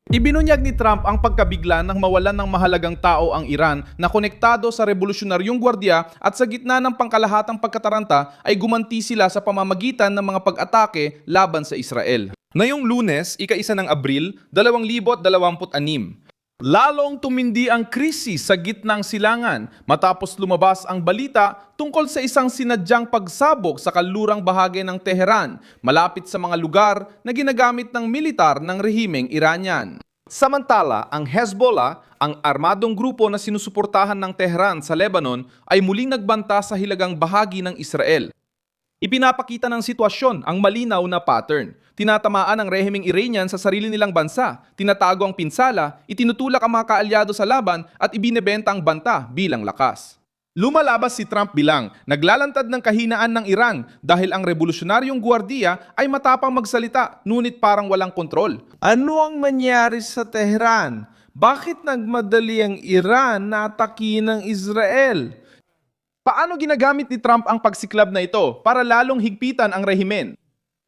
Ibinunyag ni Trump ang pagkabigla ng mawalan ng mahalagang tao ang Iran na konektado sa revolusyonaryong gwardiya at sa gitna ng pangkalahatang pagkataranta ay gumanti sila sa pamamagitan ng mga pag-atake laban sa Israel. Ngayong Lunes, ika-1 ng Abril, 2026, lalong tumindi ang krisis sa gitnang silangan matapos lumabas ang balita tungkol sa isang sinadyang pagsabog sa kanlurang bahagi ng Tehran malapit sa mga lugar na ginagamit ng militar ng rehimeng Iranian. Samantala, ang Hezbollah, ang armadong grupo na sinusuportahan ng Tehran sa Lebanon, ay muling nagbanta sa hilagang bahagi ng Israel. Ipinapakita ng sitwasyon ang malinaw na pattern. Tinatamaan ang rehimeng Iranian sa sarili nilang bansa, tinatago ang pinsala, itinutulak ang mga kaalyado sa laban at ibinebenta ang banta bilang lakas. Lumalabas si Trump bilang naglalantad ng kahinaan ng Iran dahil ang revolusyonaryong gwardiya ay matapang magsalita ngunit parang walang kontrol. Ano ang nangyari sa Tehran? Bakit nagmadali ang Iran na atakihin ng Israel? Paano ginagamit ni Trump ang pagsiklab na ito para lalong higpitan ang rehimen?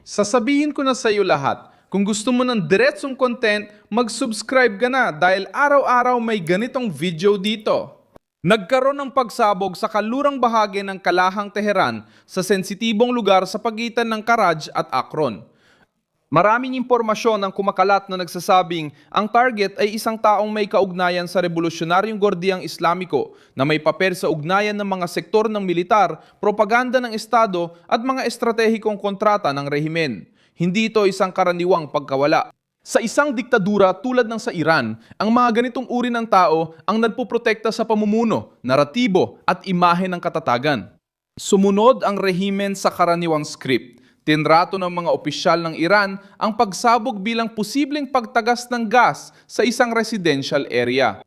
Sasabihin ko na sa iyo lahat. Kung gusto mo ng diretsong content, mag-subscribe ka na dahil araw-araw may ganitong video dito. Nagkaroon ng pagsabog sa kalurang bahagi ng Kalahang Tehran sa sensitibong lugar sa pagitan ng Karaj at Akron. Maraming impormasyon ang kumakalat na nagsasabing ang target ay isang taong may kaugnayan sa revolusyonaryong gordiyang Islamiko na may paper sa ugnayan ng mga sektor ng militar, propaganda ng Estado at mga estratehikong kontrata ng rehimen. Hindi ito isang karaniwang pagkawala. Sa isang diktadura tulad ng sa Iran, ang mga ganitong uri ng tao ang nagpoprotekta sa pamumuno, naratibo at imahe ng katatagan. Sumunod ang rehimen sa karaniwang script. Tinrato ng mga opisyal ng Iran ang pagsabog bilang posibleng pagtagas ng gas sa isang residential area.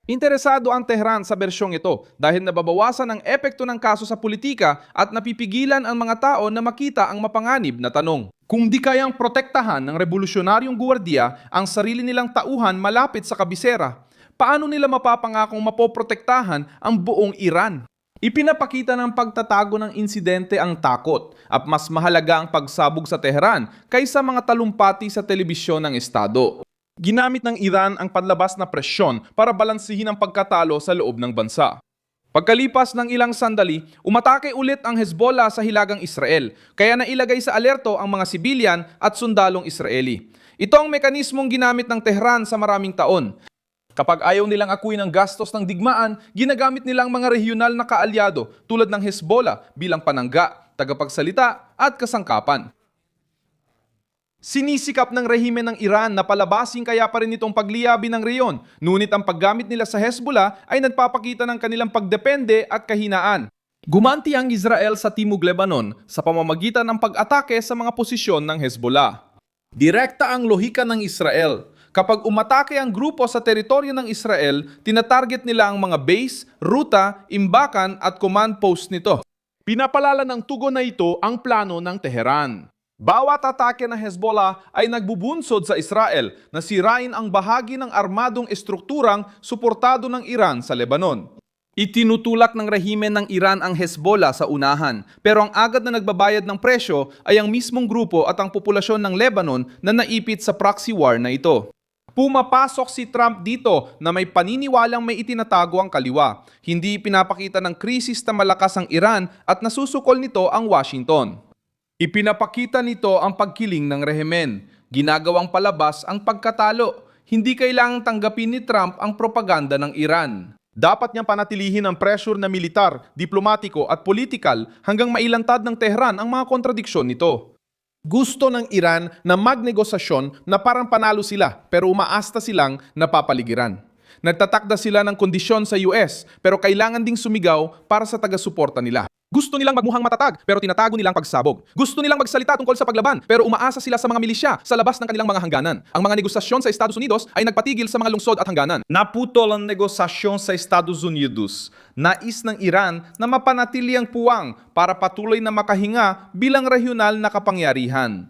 Interesado ang Tehran sa bersyong ito dahil nababawasan ang epekto ng kaso sa politika at napipigilan ang mga tao na makita ang mapanganib na tanong. Kung di kayang protektahan ng revolusyonaryong gwardiya ang sarili nilang tauhan malapit sa kabisera, paano nila mapapangakong mapoprotektahan ang buong Iran? Ipinapakita ng pagtatago ng insidente ang takot at mas mahalaga ang pagsabog sa Tehran kaysa mga talumpati sa telebisyon ng Estado. Ginamit ng Iran ang panlabas na presyon para balansihin ang pagkatalo sa loob ng bansa. Pagkalipas ng ilang sandali, umatake ulit ang Hezbollah sa hilagang Israel, kaya nailagay sa alerto ang mga sibilyan at sundalong Israeli. Ito ang mekanismong ginamit ng Tehran sa maraming taon. Kapag ayaw nilang akuin ang gastos ng digmaan, ginagamit nilang mga regional na kaalyado tulad ng Hezbollah bilang panangga, tagapagsalita at kasangkapan. Sinisikap ng rehimen ng Iran na palabasin kaya pa rin itong pagliyabi ng reyon, ngunit ang paggamit nila sa Hezbollah ay nagpapakita ng kanilang pagdepende at kahinaan. Gumanti ang Israel sa Timog Lebanon sa pamamagitan ng pag-atake sa mga posisyon ng Hezbollah. Direkta ang lohika ng Israel. Kapag umatake ang grupo sa teritoryo ng Israel, tinatarget nila ang mga base, ruta, imbakan at command post nito. Pinapalala ng tugon na ito ang plano ng Tehran. Bawat atake ng Hezbollah ay nagbubunsod sa Israel na sirain ang bahagi ng armadong estrukturang suportado ng Iran sa Lebanon. Itinutulak ng rehimen ng Iran ang Hezbollah sa unahan, pero ang agad na nagbabayad ng presyo ay ang mismong grupo at ang populasyon ng Lebanon na naipit sa proxy war na ito. Pumapasok si Trump dito na may paniniwalang may itinatago ang kaliwa. Hindi pinapakita ng krisis na malakas ang Iran at nasusukol nito ang Washington. Ipinapakita nito ang pagkiling ng rehimen. Ginagawang palabas ang pagkatalo. Hindi kailangang tanggapin ni Trump ang propaganda ng Iran. Dapat niyang panatilihin ang pressure na militar, diplomatiko at politikal hanggang mailantad ng Tehran ang mga kontradiksyon nito. Gusto ng Iran na magnegosasyon na parang panalo sila pero umaasta silang napapaligiran. Nagtatakda sila ng kondisyon sa US pero kailangan ding sumigaw para sa taga-suporta nila. Gusto nilang magmukhang matatag pero tinatago nilang pagsabog. Gusto nilang magsalita tungkol sa paglaban pero umaasa sila sa mga milisya sa labas ng kanilang mga hangganan. Ang mga negosasyon sa Estados Unidos ay nagpatigil sa mga lungsod at hangganan. Naputol ang negosasyon sa Estados Unidos. Nais ng Iran na mapanatili ang puwang para patuloy na makahinga bilang regional na kapangyarihan.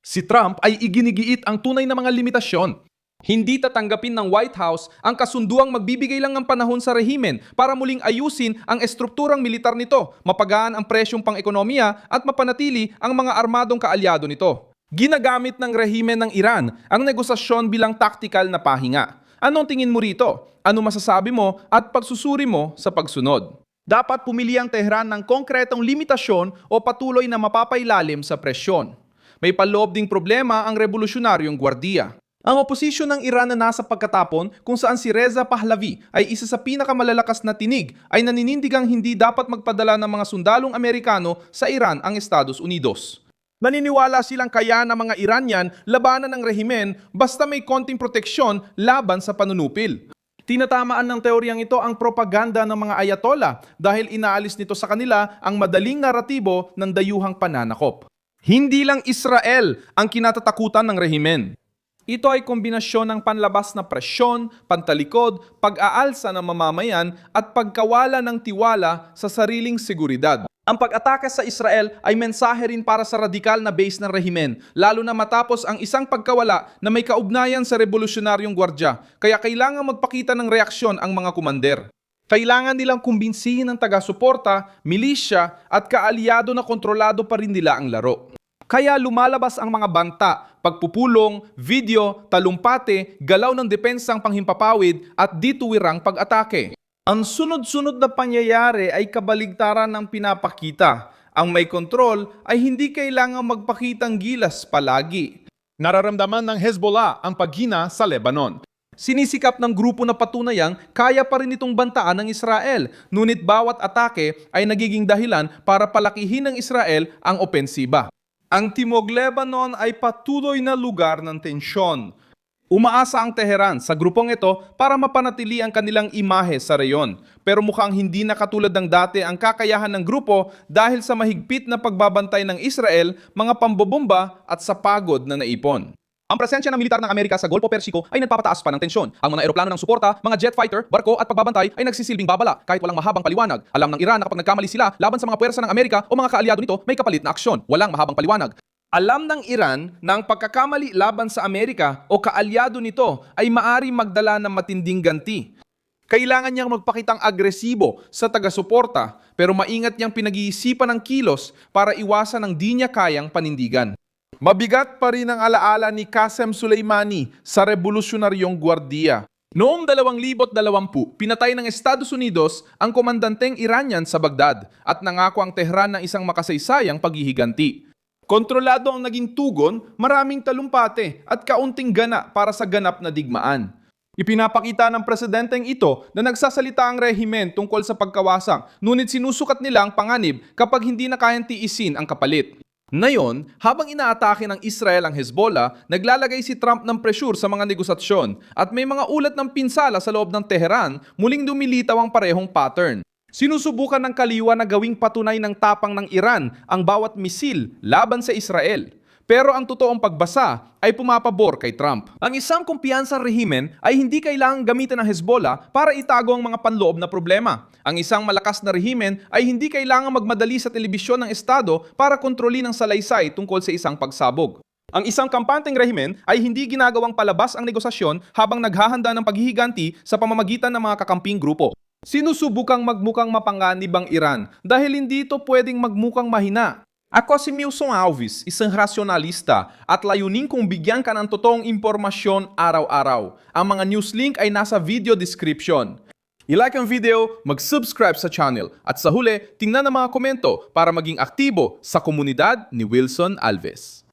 Si Trump ay iginigiit ang tunay na mga limitasyon. Hindi tatanggapin ng White House ang kasunduang magbibigay lang ng panahon sa rehimen para muling ayusin ang estrukturang militar nito, mapagaan ang presyong pang-ekonomiya at mapanatili ang mga armadong kaalyado nito. Ginagamit ng rehimen ng Iran ang negosasyon bilang taktikal na pahinga. Anong tingin mo rito? Ano masasabi mo at pagsusuri mo sa pagsunod? Dapat pumili ang Tehran ng konkretong limitasyon o patuloy na mapapailalim sa presyon. May paloob ding problema ang revolusyonaryong gwardiya. Ang oposisyon ng Iran na nasa pagkatapon kung saan si Reza Pahlavi ay isa sa pinakamalalakas na tinig ay naninindigang hindi dapat magpadala ng mga sundalong Amerikano sa Iran ang Estados Unidos. Naniniwala silang kaya ng mga Iranian labanan ng rehimen basta may konting proteksyon laban sa panunupil. Tinatamaan ng teoryang ito ang propaganda ng mga ayatollah dahil inaalis nito sa kanila ang madaling naratibo ng dayuhang pananakop. Hindi lang Israel ang kinatatakutan ng rehimen. Ito ay kombinasyon ng panlabas na presyon, pantalikod, pag-aalsa ng mamamayan at pagkawala ng tiwala sa sariling seguridad. Ang pag-atake sa Israel ay mensahe rin para sa radikal na base ng rehimen, lalo na matapos ang isang pagkawala na may kaugnayan sa revolusyonaryong gwardya, kaya kailangan magpakita ng reaksyon ang mga kumander. Kailangan nilang kumbinsihin ng taga-suporta, milisya at kaalyado na kontrolado pa rin nila ang laro. Kaya lumalabas ang mga banta, pagpupulong, video, talumpate, galaw ng depensang panghimpapawid at dituwirang pag-atake. Ang sunod-sunod na pangyayari ay kabaligtaran ng pinapakita. Ang may kontrol ay hindi kailangang magpakitang gilas palagi. Nararamdaman ng Hezbollah ang paghina sa Lebanon. Sinisikap ng grupo na patunayang kaya pa rin itong bantaan ng Israel, ngunit bawat atake ay nagiging dahilan para palakihin ng Israel ang opensiba. Ang Timog Lebanon ay patuloy na lugar ng tensyon. Umaasa ang Tehran sa grupong ito para mapanatili ang kanilang imahe sa reyon. Pero mukhang hindi na katulad ng dati ang kakayahan ng grupo dahil sa mahigpit na pagbabantay ng Israel, mga pambobomba at sa pagod na naipon. Ang presensya ng militar ng Amerika sa Golpo Persiko ay nagpapataas pa ng tensyon. Ang mga eroplano ng suporta, mga jet fighter, barko at pagbabantay ay nagsisilbing babala kahit walang mahabang paliwanag. Alam ng Iran na kapag nagkamali sila laban sa mga puwersa ng Amerika o mga kaalyado nito, may kapalit na aksyon. Walang mahabang paliwanag. Alam ng Iran na ang pagkakamali laban sa Amerika o kaalyado nito ay maari magdala ng matinding ganti. Kailangan niyang magpakitang agresibo sa taga-suporta pero maingat niyang pinag-iisipan ng kilos para iwasan ang di niya kayang panindigan. Mabigat pa rin ang alaala ni Qasem Soleimani sa revolusyonaryong gwardiya. Noong 2020, pinatay ng Estados Unidos ang komandanteng Iranian sa Baghdad at nangako ang Tehran ng isang makasaysayang paghihiganti. Kontrolado ang naging tugon, maraming talumpate at kaunting gana para sa ganap na digmaan. Ipinapakita ng presidenteng ito na nagsasalita ang rehimen tungkol sa pagkawasak, ngunit sinusukat nila ang panganib kapag hindi na kayang tiisin ang kapalit. Ngayon, habang inaatake ng Israel ang Hezbollah, naglalagay si Trump ng pressure sa mga negosasyon at may mga ulat ng pinsala sa loob ng Tehran, muling dumilitaw ang parehong pattern. Sinusubukan ng kaliwa na gawing patunay ng tapang ng Iran ang bawat misil laban sa Israel. Pero ang totoong pagbasa ay pumapabor kay Trump. Ang isang kumpiyansang rehimen ay hindi kailangang gamitin ng Hezbollah para itago ang mga panloob na problema. Ang isang malakas na rehimen ay hindi kailangang magmadali sa telebisyon ng Estado para kontrolin ang salaysay tungkol sa isang pagsabog. Ang isang kampanteng rehimen ay hindi ginagawang palabas ang negosasyon habang naghahanda ng paghihiganti sa pamamagitan ng mga kakamping grupo. Sinusubukang magmukhang mapanganib ang Iran dahil hindi ito pwedeng magmukhang mahina. Ako si Milson Alves, isang rasyonalista at layunin kong bigyan ka ng totoong impormasyon araw-araw. Ang mga news link ay nasa video description. I-like ang video, mag-subscribe sa channel at sa huli, tingnan ang mga komento para maging aktibo sa komunidad ni Wilson Alves.